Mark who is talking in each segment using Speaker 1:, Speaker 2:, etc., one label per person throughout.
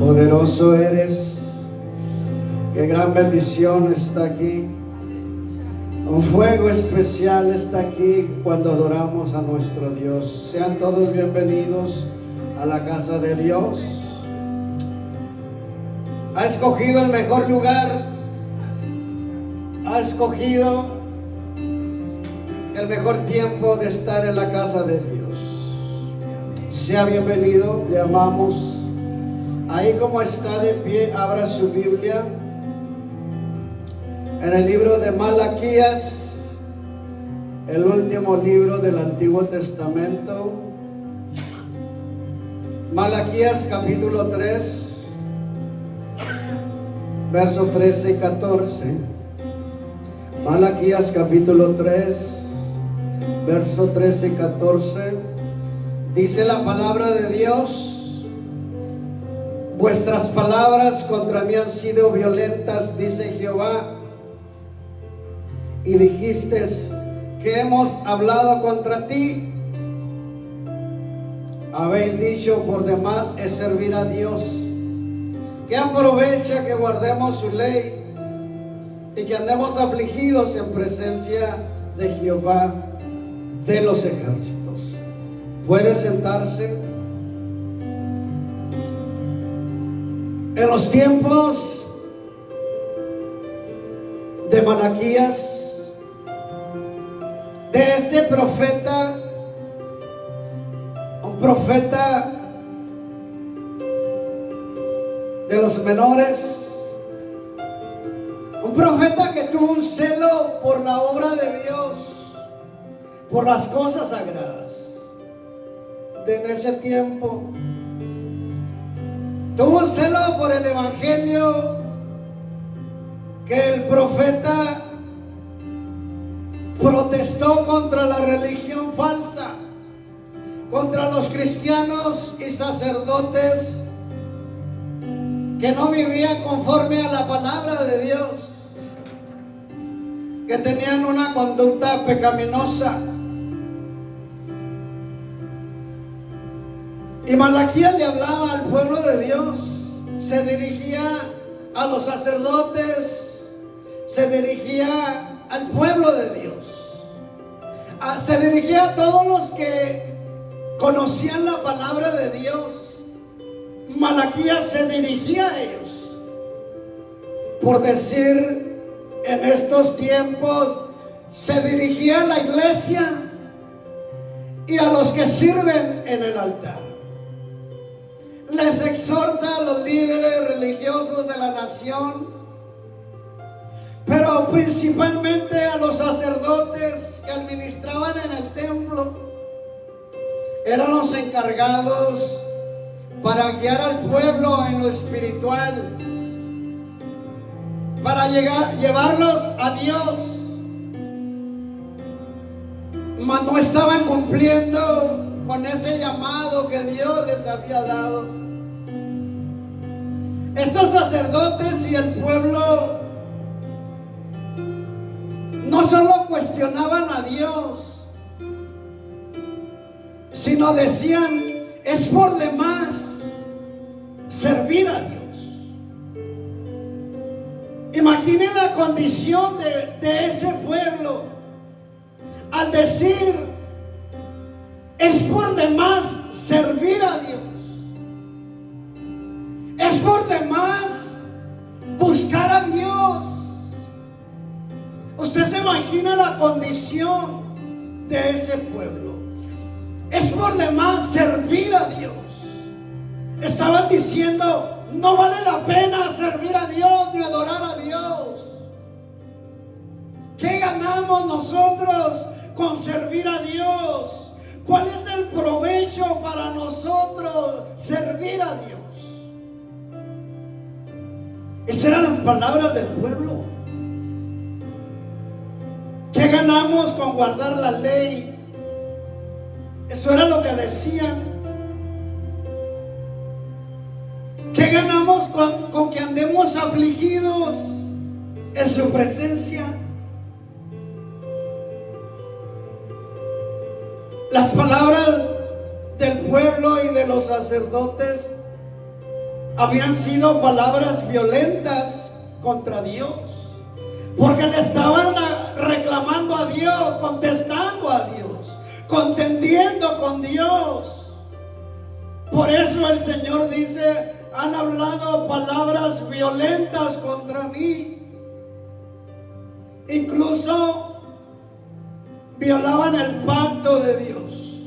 Speaker 1: Poderoso eres, qué gran bendición está aquí. Un fuego especial está aquí cuando adoramos a nuestro Dios. Sean todos bienvenidos a la casa de Dios. Ha escogido el mejor lugar, ha escogido el mejor tiempo de estar en la casa de Dios. Sea bienvenido, le amamos. Ahí como está de pie, abra su Biblia en el libro de Malaquías, el último libro del Antiguo Testamento. Malaquías capítulo 3, verso 13 y 14. Malaquías capítulo 3, verso 13 y 14. Dice la palabra de Dios: vuestras palabras contra mí han sido violentas, dice Jehová, y dijiste que hemos hablado contra ti. Habéis dicho, por demás es servir a Dios. ¿Qué aprovecha que guardemos su ley y que andemos afligidos en presencia de Jehová de los ejércitos? Puede sentarse. En los tiempos de Malaquías, de este profeta, un profeta de los menores, un profeta que tuvo un celo por la obra de Dios, por las cosas sagradas de en ese tiempo. Tuvo un celo por el evangelio, que el profeta protestó contra la religión falsa, contra los cristianos y sacerdotes que no vivían conforme a la palabra de Dios, que tenían una conducta pecaminosa. Y Malaquías le hablaba al pueblo de Dios, se dirigía a los sacerdotes, se dirigía al pueblo de Dios, se dirigía a todos los que conocían la palabra de Dios. Malaquías se dirigía a ellos, por decir, en estos tiempos se dirigía a la iglesia y a los que sirven en el altar. Les exhorta a los líderes religiosos de la nación, pero principalmente a los sacerdotes que administraban en el templo. Eran los encargados para guiar al pueblo en lo espiritual, para llevarlos a Dios, mas no estaban cumpliendo con ese llamado que Dios les había dado. Estos sacerdotes y el pueblo no solo cuestionaban a Dios, sino decían, es por demás servir a Dios. Imaginen la condición de ese pueblo al decir, es por demás servir a Dios. Es por demás buscar a Dios. Usted se imagina la condición de ese pueblo. Es por demás servir a Dios. Estaban diciendo, no vale la pena servir a Dios ni adorar a Dios. ¿Qué ganamos nosotros con servir a Dios? ¿Cuál es el provecho para nosotros servir a Dios? Esas eran las palabras del pueblo. ¿Qué ganamos con guardar la ley? Eso era lo que decían. ¿Qué ganamos con que andemos afligidos en su presencia? Las palabras del pueblo y de los sacerdotes habían sido palabras violentas contra Dios, porque le estaban reclamando a Dios, contestando a Dios, contendiendo con Dios. Por eso el Señor dice: han hablado palabras violentas contra mí. Incluso violaban el pacto de Dios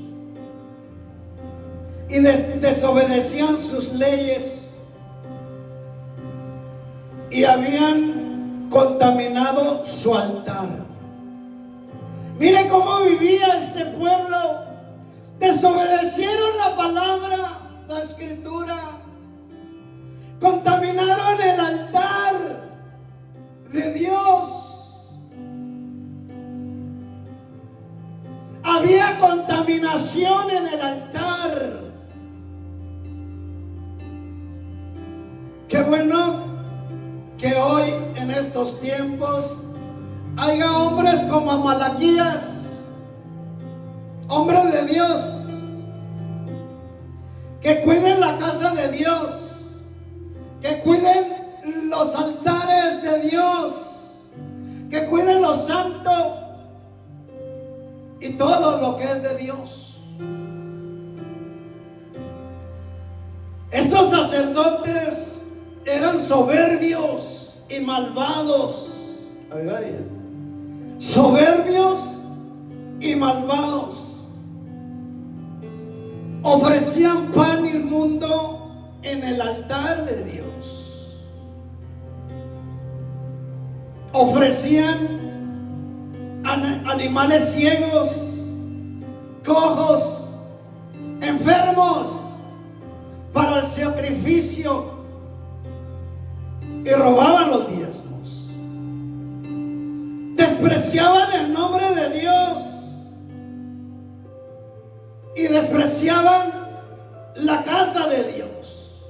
Speaker 1: y desobedecían sus leyes y habían contaminado su altar. Mire cómo vivía este pueblo. Desobedecieron la palabra, la escritura, contaminaron el altar de Dios. Había contaminación en el altar. Qué bueno que hoy en estos tiempos haya hombres como Malaquías, hombres de Dios, que cuiden la casa de Dios, que cuiden los altares de Dios, que cuiden lo santo y todo lo que es de Dios. Estos sacerdotes eran soberbios y malvados. Soberbios y malvados. Ofrecían pan inmundo en el altar de Dios. Ofrecían animales ciegos, cojos, enfermos para el sacrificio y robaban los diezmos. Despreciaban el nombre de Dios y despreciaban la casa de Dios.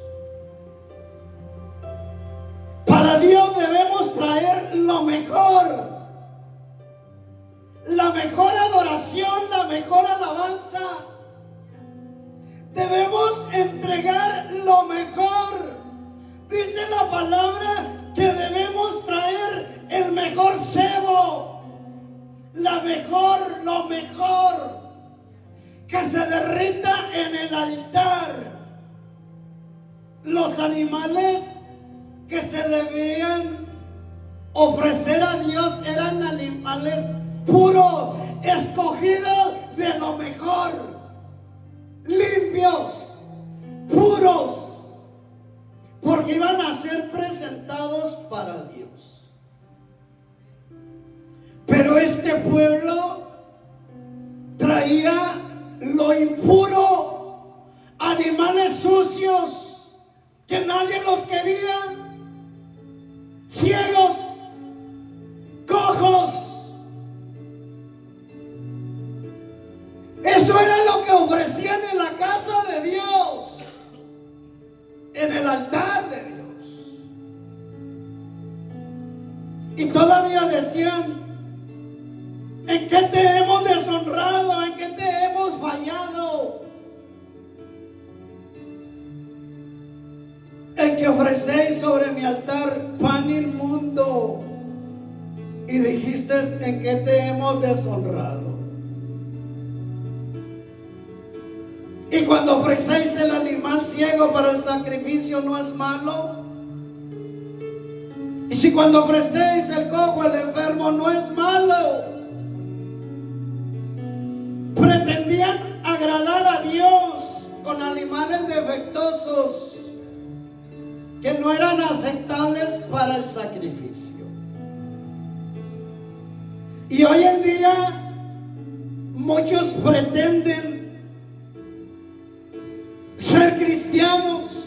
Speaker 1: Para Dios debemos traer lo mejor. La mejor adoración, la mejor alabanza. Debemos entregar lo mejor. Dice la palabra que debemos traer el mejor cebo, lo mejor, que se derrita en el altar. Los animales que se debían ofrecer a Dios eran animales puros, escogidos de lo mejor, limpios, puros, porque iban a ser presentados para Dios. Pero este pueblo traía lo impuro, animales sucios que nadie los quería, ciegos, cojos. Eso era lo que ofrecían en la casa de Dios, en el altar de Dios. Y todavía decían: ¿en qué te hemos deshonrado? ¿En qué te hemos fallado? En que ofrecéis sobre mi altar pan inmundo. Y dijiste: ¿en qué te hemos deshonrado? Y cuando ofrecéis el animal ciego para el sacrificio, ¿no es malo? Y si cuando ofrecéis el cojo, el enfermo, ¿no es malo? Pretendían agradar a Dios con animales defectuosos que no eran aceptables para el sacrificio. Y hoy en día muchos pretenden ser cristianos,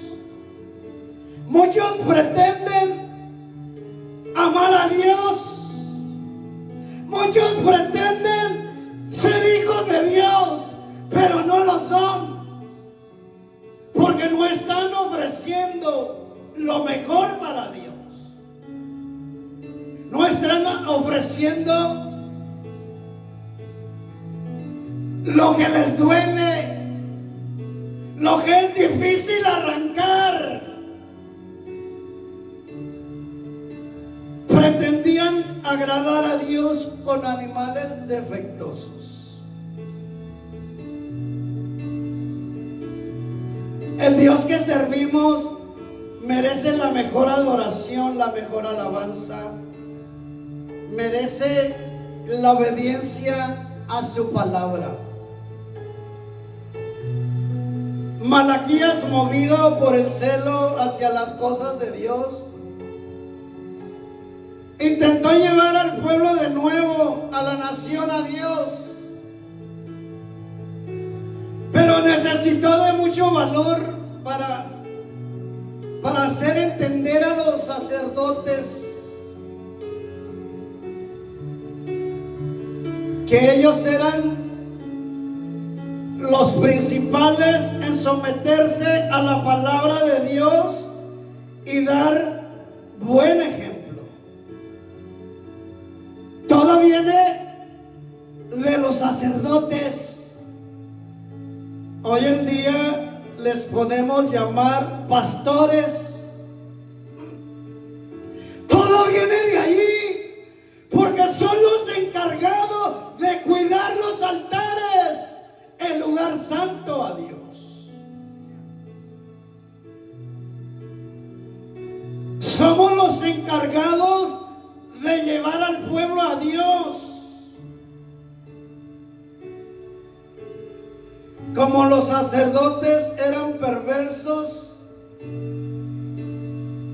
Speaker 1: muchos pretenden amar a Dios, muchos pretenden ser hijos de Dios, pero no lo son, porque no están ofreciendo lo mejor para Dios, no están ofreciendo lo que les duele, lo que es difícil arrancar. agradar a Dios con animales defectuosos. El Dios que servimos merece la mejor adoración, la mejor alabanza, merece la obediencia a su palabra. Malaquías, movido por el celo hacia las cosas de Dios, intentó llevar al pueblo de nuevo, a la nación, a Dios, pero necesitó de mucho valor para hacer entender a los sacerdotes que ellos eran los principales en someterse a la palabra de Dios y dar buen ejemplo. Todo viene de los sacerdotes. Hoy en día les podemos llamar pastores. Todo viene de ahí, porque son los encargados de cuidar los altares, el lugar santo a Dios. Somos los encargados de llevar al pueblo a Dios. Como los sacerdotes eran perversos,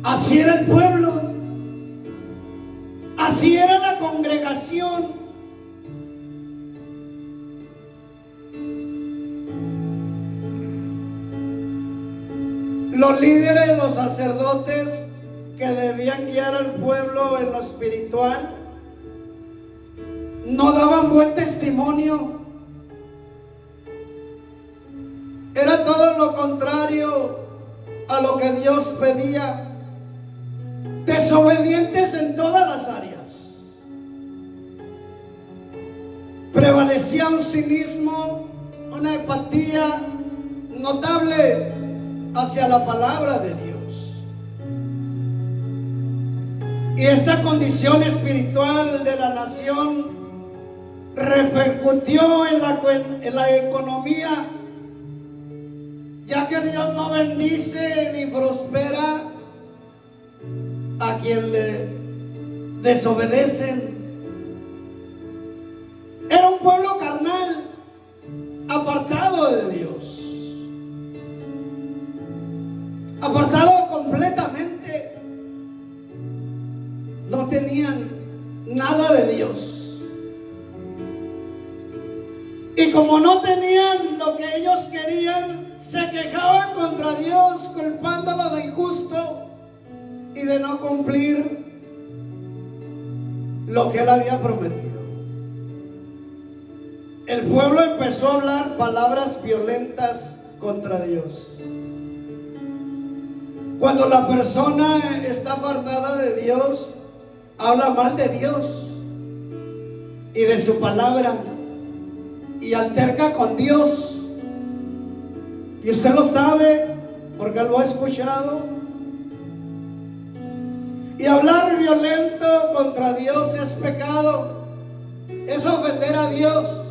Speaker 1: así era el pueblo, así era la congregación. Los líderes, los sacerdotes que debían guiar al pueblo en lo espiritual, no daban buen testimonio. Era todo lo contrario a lo que Dios pedía. Desobedientes en todas las áreas. Prevalecía un cinismo, una apatía notable hacia la palabra de Dios. Y esta condición espiritual de la nación repercutió en la economía, ya que Dios no bendice ni prospera a quien le desobedecen. Era un pueblo carnal, apartado de Dios, apartado completamente. No tenían nada de Dios. Y como no tenían lo que ellos querían, se quejaban contra Dios, culpándolo de injusto y de no cumplir lo que Él había prometido. El pueblo empezó a hablar palabras violentas contra Dios. Cuando la persona está apartada de Dios, habla mal de Dios y de su palabra y alterca con Dios. Y usted lo sabe porque lo ha escuchado. Y hablar violento contra Dios es pecado. Es ofender a Dios.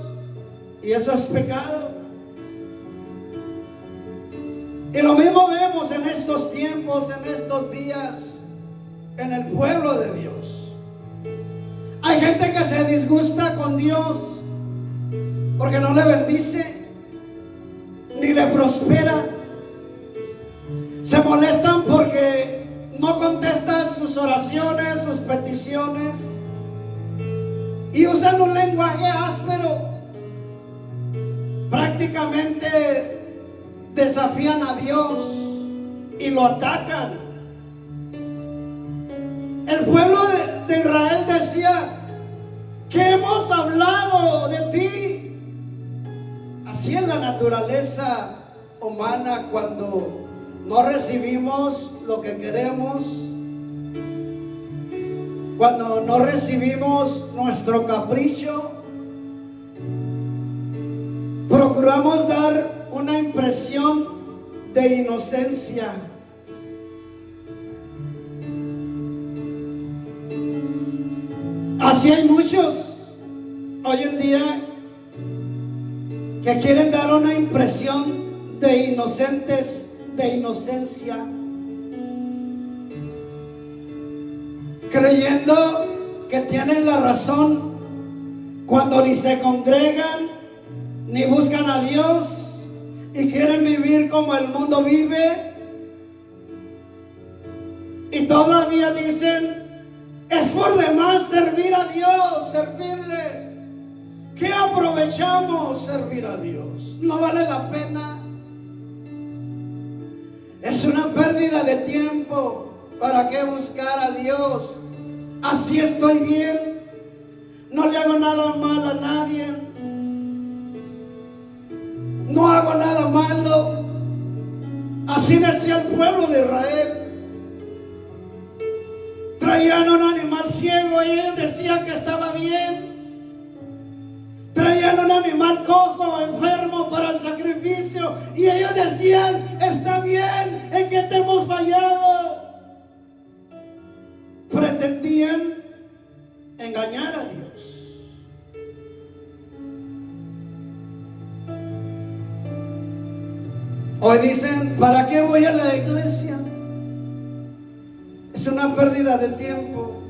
Speaker 1: Y eso es pecado. Y lo mismo vemos en estos tiempos, en estos días, en el pueblo de Dios. Hay gente que se disgusta con Dios porque no le bendice ni le prospera. Se molestan porque no contesta sus oraciones, sus peticiones, y usan un lenguaje áspero. Prácticamente desafían a Dios y lo atacan. El pueblo de Israel decía: ¿qué hemos hablado de ti? Así es la naturaleza humana cuando no recibimos lo que queremos, cuando no recibimos nuestro capricho. Procuramos dar una impresión de inocencia. Así hay muchos hoy en día que quieren dar una impresión de inocentes, de inocencia, creyendo que tienen la razón cuando ni se congregan ni buscan a Dios y quieren vivir como el mundo vive, y todavía dicen: es por demás servir a Dios, servirle. ¿Qué aprovechamos servir a Dios? No vale la pena. Es una pérdida de tiempo. ¿Para qué buscar a Dios? Así estoy bien. No le hago nada mal a nadie. No hago nada malo. Así decía el pueblo de Israel. Traían un animal ciego y ellos decían que estaba bien. Traían un animal cojo o enfermo para el sacrificio y ellos decían: está bien, ¿en qué te hemos fallado? Pretendían engañar a Dios. Hoy dicen: ¿para qué voy a la iglesia? Es una pérdida de tiempo.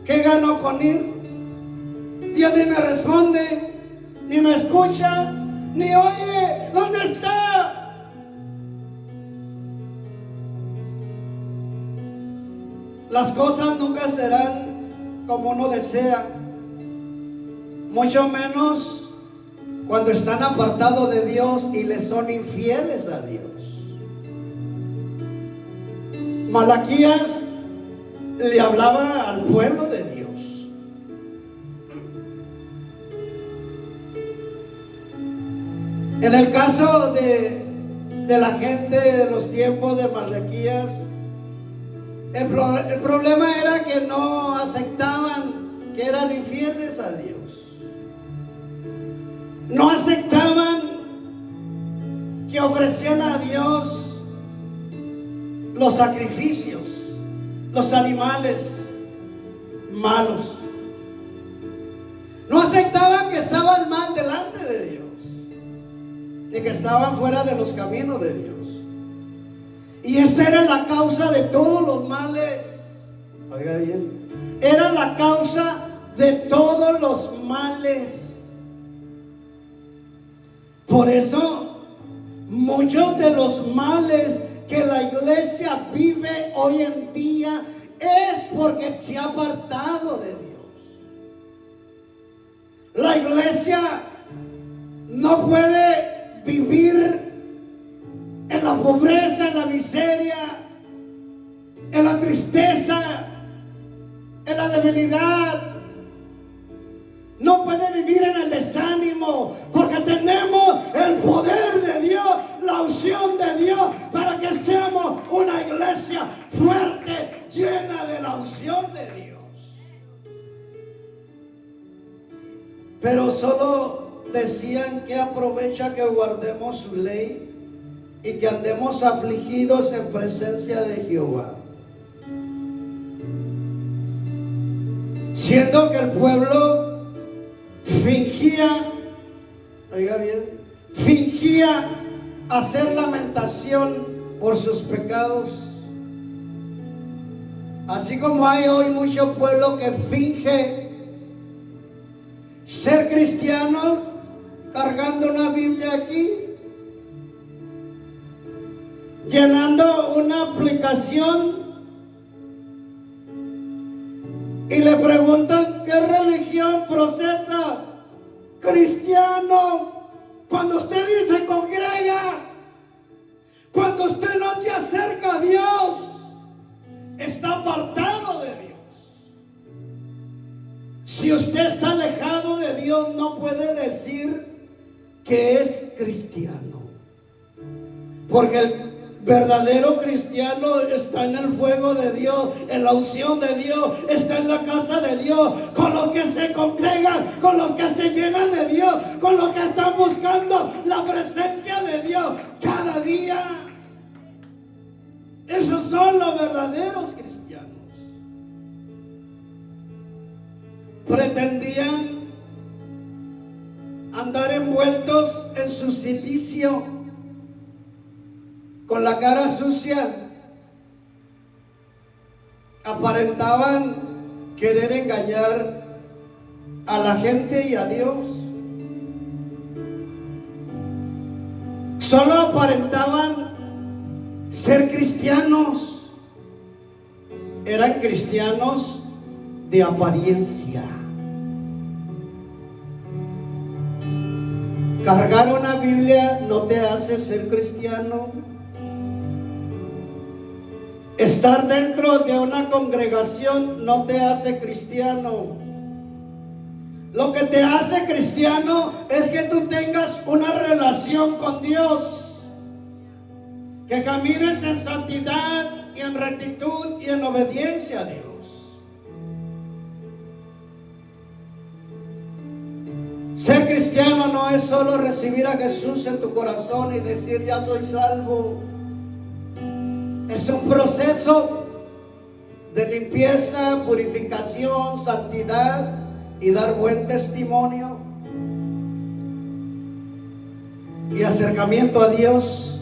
Speaker 1: ¿Qué gano con ir? Dios ni me responde, ni me escucha, ni oye. ¿Dónde está? Las cosas nunca serán como uno desea, mucho menos cuando están apartados de Dios y le son infieles a Dios. Malaquías le hablaba al pueblo de Dios. En el caso de la gente de los tiempos de Malaquías, el problema era que no aceptaban que eran infieles a Dios. No aceptaban que ofrecían a Dios los sacrificios, los animales malos. No aceptaban que estaban mal delante de Dios, ni que estaban fuera de los caminos de Dios. Y esta era la causa de todos los males. Oiga bien, era la causa de todos los males. Por eso muchos de los males que la iglesia vive hoy en día es porque se ha apartado de Dios. La iglesia no puede vivir en la pobreza, en la miseria, en la tristeza, en la debilidad. No puede vivir en el desánimo, porque tenemos el poder de Dios, la unción de Dios, para que seamos una iglesia fuerte, llena de la unción de Dios. Pero solo decían: que aprovecha que guardemos su ley y que andemos afligidos en presencia de Jehová. Siendo que el pueblo fingía, oiga bien, fingía hacer lamentación por sus pecados. Así como hay hoy mucho pueblo que finge ser cristiano cargando una Biblia aquí, llenando una aplicación, y le preguntan: ¿qué religión procesa? Cristiano. Cuando usted se congrega, cuando usted no se acerca a Dios, está apartado de Dios. Si usted está alejado de Dios, no puede decir que es cristiano, porque el verdadero cristiano está en el fuego de Dios, en la unción de Dios, está en la casa de Dios, con los que se congregan, con los que se llenan de Dios, con los que están buscando la presencia de Dios cada día. Esos son los verdaderos cristianos. pretendían andar envueltos en su cilicio, con la cara sucia. Aparentaban querer engañar a la gente y a Dios. Solo aparentaban ser cristianos. Eran cristianos de apariencia. Cargar una Biblia no te hace ser cristiano. Estar dentro de una congregación no te hace cristiano. Lo que te hace cristiano es que tú tengas una relación con Dios, que camines en santidad y en rectitud y en obediencia a Dios. Ser cristiano no es solo recibir a Jesús en tu corazón y decir ya soy salvo. Es un proceso de limpieza, purificación, santidad y dar buen testimonio y acercamiento a Dios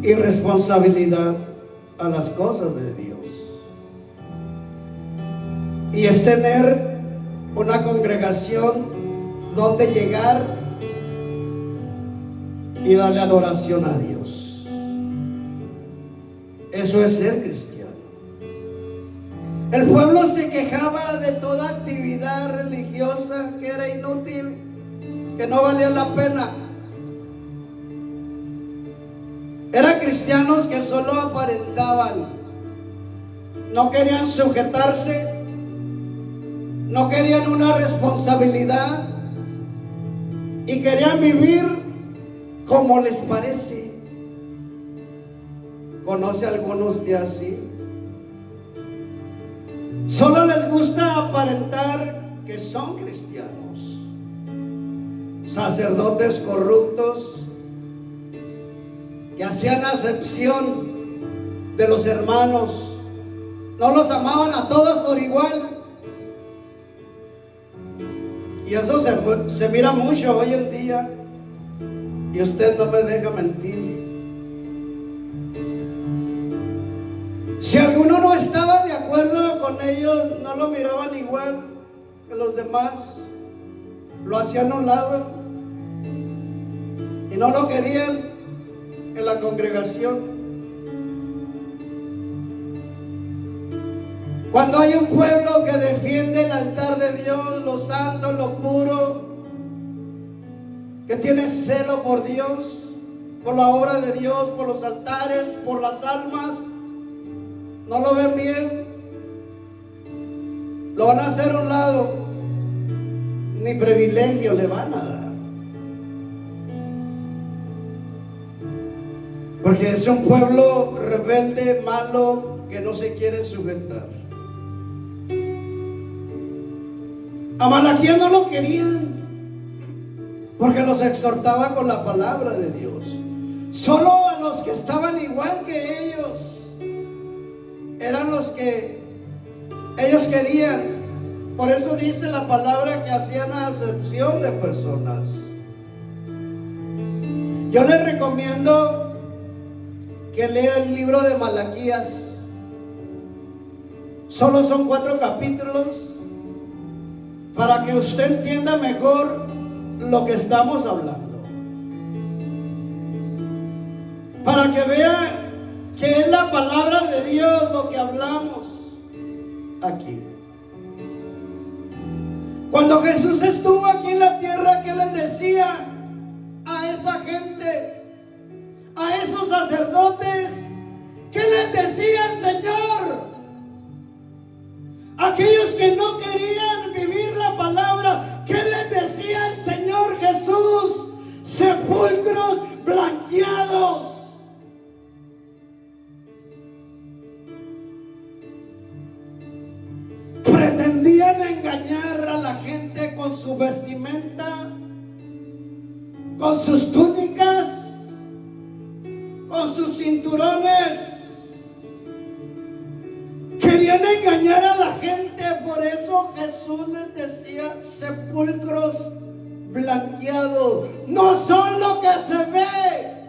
Speaker 1: y responsabilidad a las cosas de Dios. Y es tener una congregación donde llegar y darle adoración a Dios. Eso es ser cristiano. El pueblo se quejaba de toda actividad religiosa que era inútil, que no valía la pena. Eran cristianos que solo aparentaban, no querían sujetarse, no querían una responsabilidad y querían vivir como les parece. ¿Conoce a algunos de así? Solo les gusta aparentar que son cristianos. Sacerdotes corruptos que hacían acepción de los hermanos. No los amaban a todos por igual. Y eso se mira mucho hoy en día. Y usted no me deja mentir. Si alguno no estaba de acuerdo con ellos, no lo miraban igual que los demás. Lo hacían a un lado y no lo querían en la congregación. Cuando hay un pueblo que defiende el altar de Dios, lo santo, lo puro, que tiene celo por Dios, por la obra de Dios, por los altares, por las almas, no lo ven bien, lo van a hacer a un lado, ni privilegio le van a dar, porque es un pueblo rebelde, malo, que no se quiere sujetar. A Malaquías no lo querían, porque los exhortaba con la palabra de Dios. Solo a los que estaban igual que ellos eran los que ellos querían. Por eso dice la palabra que hacían acepción de personas. Yo les recomiendo que lea el libro de Malaquías. Solo son 4 capítulos para que usted entienda mejor lo que estamos hablando, para que vea que es la palabra de Dios lo que hablamos aquí. Cuando Jesús estuvo aquí en la tierra, ¿qué les decía a esa gente, a esos sacerdotes? ¿Qué les decía el Señor? Aquellos que no querían vivir la palabra, ¿qué les decía el Señor Jesús? Sepulcros blanqueados. Pretendían engañar a la gente con su vestimenta, con sus túnicas, con sus cinturones. Querían pretendían engañar a la gente. Por eso Jesús les decía: sepulcros blanqueados no son lo que se ve.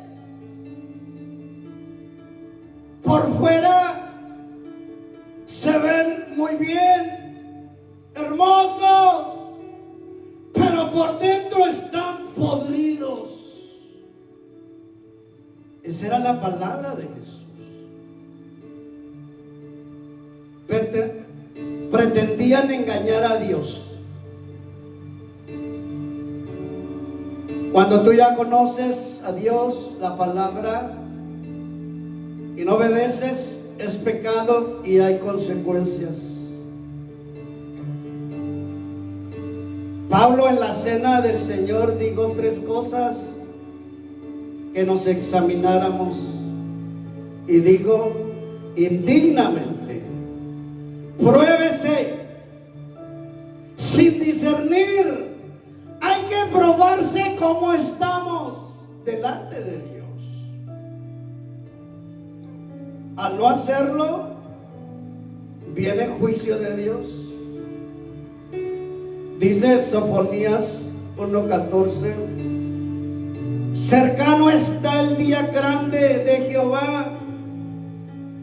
Speaker 1: Por fuera se ven muy bien, hermosos, pero por dentro están podridos. Esa era la palabra de Jesús. Pretendían engañar a Dios. Cuando tú ya conoces a Dios, la palabra, y no obedeces, es pecado y hay consecuencias. Pablo en la cena del Señor dijo 3 cosas: que nos examináramos, y dijo: indignamente, pruébese sin discernir. Hay que probarse cómo estamos delante de Dios. Al no hacerlo, viene juicio de Dios. Dice Sofonías 1:14: cercano está el día grande de Jehová,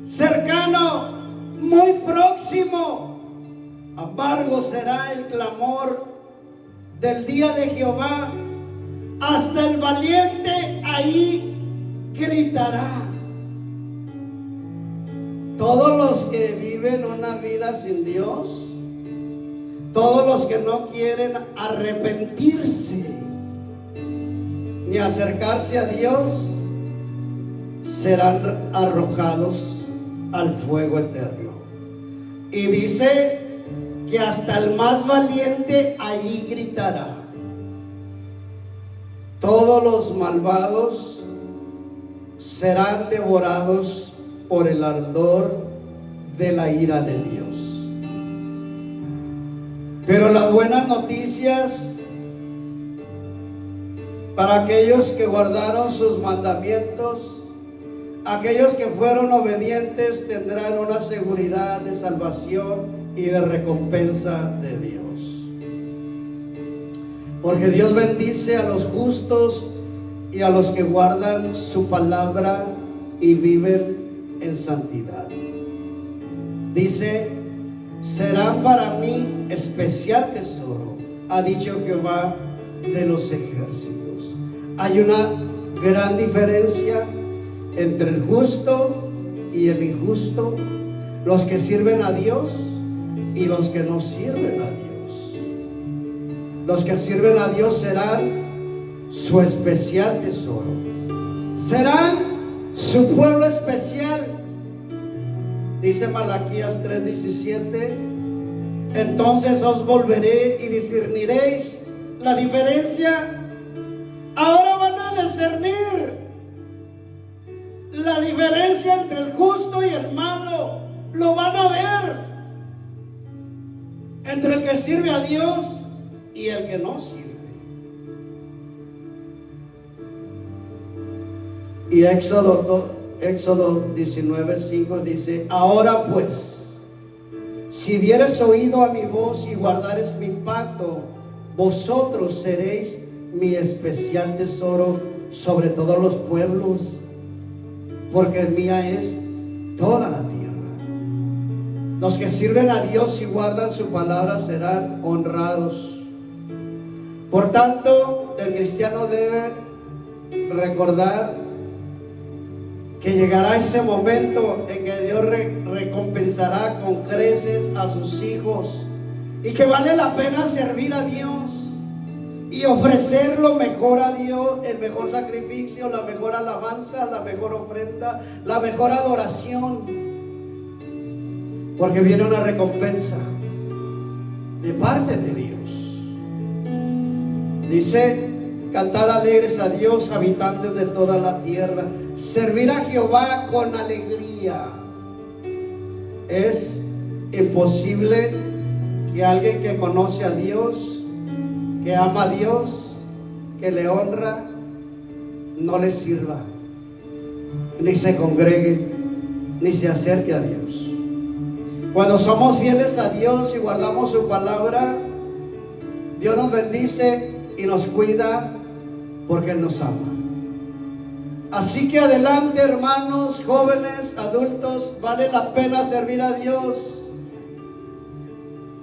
Speaker 1: cercano, muy próximo. Amargo será el clamor del día de Jehová, hasta el valiente ahí gritará. Todos los que viven una vida sin Dios, todos los que no quieren arrepentirse ni acercarse a Dios, serán arrojados al fuego eterno. Y dice que hasta el más valiente ahí gritará. Todos los malvados serán devorados por el ardor de la ira de Dios. Pero las buenas noticias para aquellos que guardaron sus mandamientos, aquellos que fueron obedientes, tendrán una seguridad de salvación y de recompensa de Dios. Porque Dios bendice a los justos y a los que guardan su palabra y viven en santidad. Dice: serán para mí especial tesoro, ha dicho Jehová de los ejércitos. Hay una gran diferencia entre el justo y el injusto, los que sirven a Dios y los que no sirven a Dios. Los que sirven a Dios serán su especial tesoro, serán su pueblo especial. Dice Malaquías 3:17: entonces os volveré y discerniréis la diferencia. Ahora van a discernir la diferencia entre el justo y el malo. Lo van a ver entre el que sirve a Dios y el que no sirve. Y Éxodo 19:5 dice: ahora pues, si dieres oído a mi voz y guardares mi pacto, vosotros seréis mi especial tesoro sobre todos los pueblos, porque mía es toda la tierra. Los que sirven a Dios y guardan su palabra serán honrados. Por tanto, el cristiano debe recordar que llegará ese momento en que Dios recompensará con creces a sus hijos, y que vale la pena servir a Dios y ofrecer lo mejor a Dios, el mejor sacrificio, la mejor alabanza, la mejor ofrenda, la mejor adoración, porque viene una recompensa de parte de Dios. Dice: cantar alegres a Dios, habitantes de toda la tierra, servir a Jehová con alegría. Es imposible que alguien que conoce a Dios, que ama a Dios, que le honra, no le sirva, ni se congregue, ni se acerque a Dios. Cuando somos fieles a Dios y guardamos su palabra, Dios nos bendice y nos cuida porque Él nos ama. Así que adelante, hermanos, jóvenes, adultos, vale la pena servir a Dios.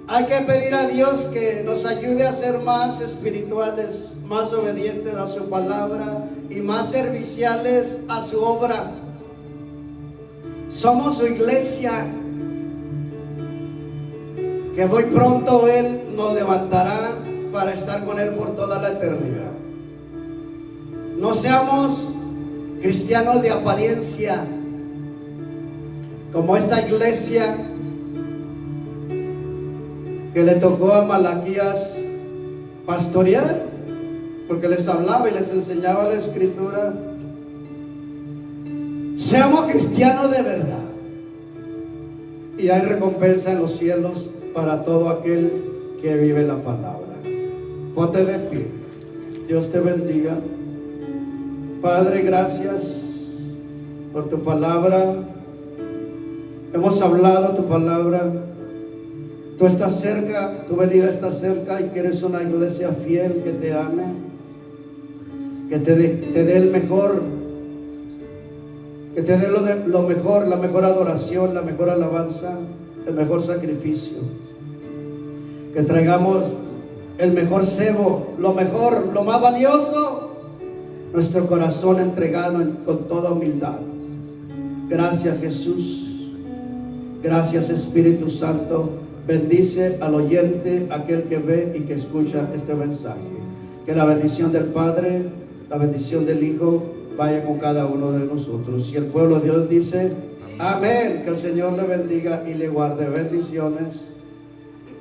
Speaker 1: Hay que pedir a Dios que nos ayude a ser más espirituales, más obedientes a su palabra y más serviciales a su obra. Somos su iglesia, que muy pronto Él nos levantará para estar con Él por toda la eternidad. No seamos cristianos de apariencia, como esta iglesia que le tocó a Malaquías pastorear, porque les hablaba y les enseñaba la escritura. Seamos cristianos de verdad, y hay recompensa en los cielos para todo aquel que vive la palabra. Ponte de pie. Dios te bendiga. Padre, gracias por tu palabra. Hemos hablado tu palabra. Tú estás cerca, tu venida está cerca, y quieres una iglesia fiel que te ame, que te dé el mejor, que te dé lo mejor, la mejor adoración, la mejor alabanza, el mejor sacrificio. Que traigamos el mejor cebo, lo mejor, lo más valioso, nuestro corazón entregado con toda humildad. Gracias, Jesús. Gracias, Espíritu Santo. Bendice al oyente, aquel que ve y que escucha este mensaje. Que la bendición del Padre, la bendición del Hijo vaya con cada uno de nosotros. Y el pueblo de Dios dice: amén. Que el Señor le bendiga y le guarde. Bendiciones.